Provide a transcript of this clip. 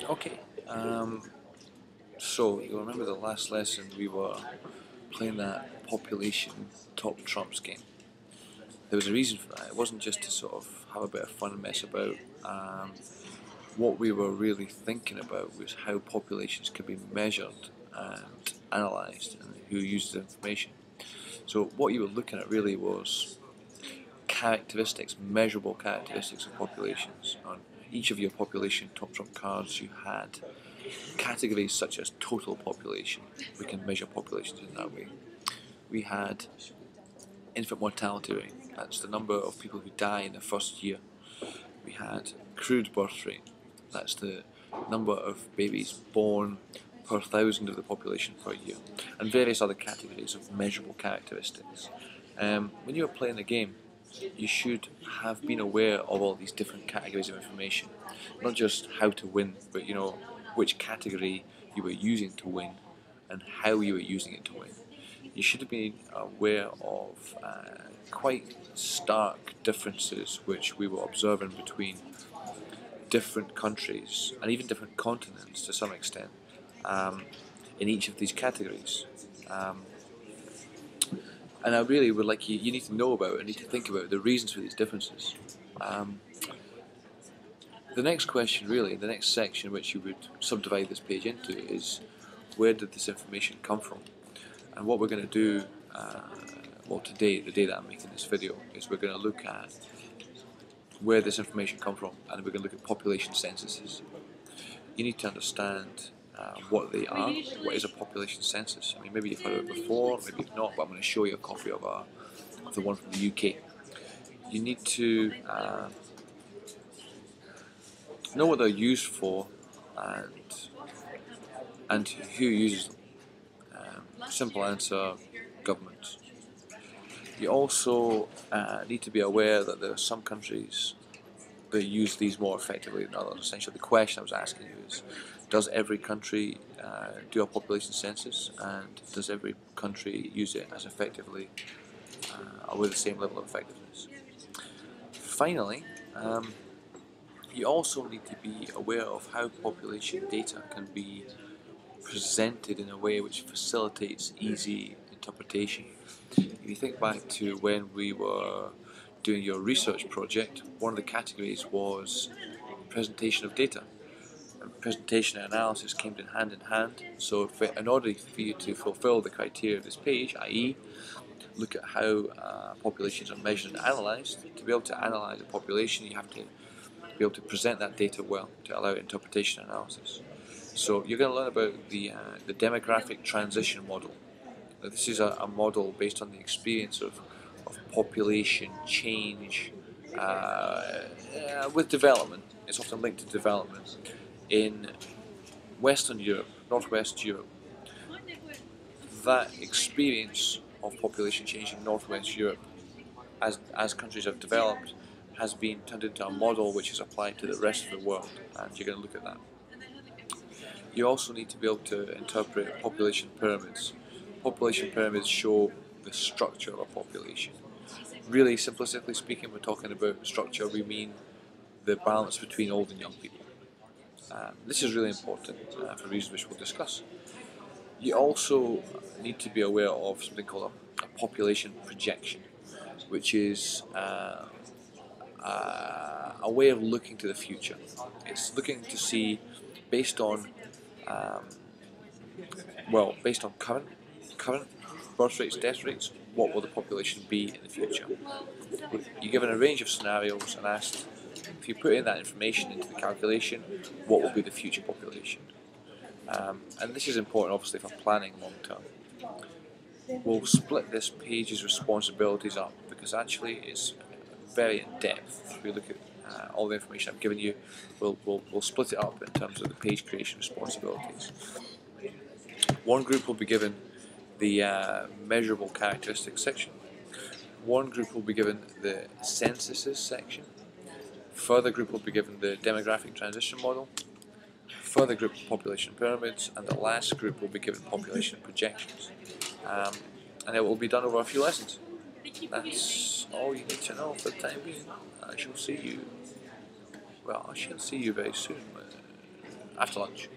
Okay, so you'll remember the last lesson we were playing that population top trumps game. There was a reason for that. It wasn't just to sort of have a bit of fun and mess about. What we were really thinking about was how populations could be measured and analysed and who uses the information. So what you were looking at really was characteristics, measurable characteristics of populations. On each of your population top trump cards you had categories such as total population. We can measure populations in that way. We had infant mortality rate, that's the number of people who die in the first year. We had crude birth rate, that's the number of babies born per thousand of the population per year, and various other categories of measurable characteristics. When you are playing the game, you should have been aware of all these different categories of information, not just how to win, but which category you were using to win and how you were using it to win. You should have been aware of quite stark differences which we were observing between different countries and even different continents to some extent in each of these categories. And I really would like you need to know about and need to think about the reasons for these differences. The next question, really, the next section which you would subdivide this page into is, where did this information come from? And what we're going to do, well today, the day that I'm making this video, is we're going to look at where this information comes from, and we're going to look at population censuses. You need to understand what they are. What is a population census? I mean, maybe you've heard of it before, maybe you've not, but I'm going to show you a copy of the one from the UK. You need to know what they're used for and who uses them. Simple answer: governments. You also need to be aware that there are some countries that use these more effectively than others. Essentially, the question I was asking you is, does every country do a population census, and does every country use it as effectively or with the same level of effectiveness? Finally, you also need to be aware of how population data can be presented in a way which facilitates easy interpretation. If you think back to when we were doing your research project, one of the categories was presentation of data. And presentation and analysis came in hand. So in order for you to fulfill the criteria of this page, i.e. look at how populations are measured and analysed, to be able to analyse a population you have to be able to present that data well to allow interpretation and analysis. So you're going to learn about the demographic transition model. Now, this is a model based on the experience of population change with development. It's often linked to development in Western Europe, Northwest Europe. That experience of population change in Northwest Europe, as countries have developed, has been turned into a model which is applied to the rest of the world, and you're going to look at that. You also need to be able to interpret population pyramids. Population pyramids show the structure of a population. Really, simplistically speaking, we're talking about structure, we mean the balance between old and young people. This is really important for reasons which we'll discuss. You also need to be aware of something called a population projection, which is a way of looking to the future. It's looking to see, based on current birth rates, death rates, what will the population be in the future. You're given a range of scenarios and asked, if you put in that information into the calculation, what will be the future population? And this is important, obviously, for planning long term. We'll split this page's responsibilities up because actually it's very in depth. If we look at all the information I've given you, we'll split it up in terms of the page creation responsibilities. One group will be given the measurable characteristics section. One group will be given the censuses section. Further group will be given the demographic transition model. Further group, population pyramids, and the last group will be given population projections. And it will be done over a few lessons. That's all you need to know for the time being. I shall see you very soon. after lunch.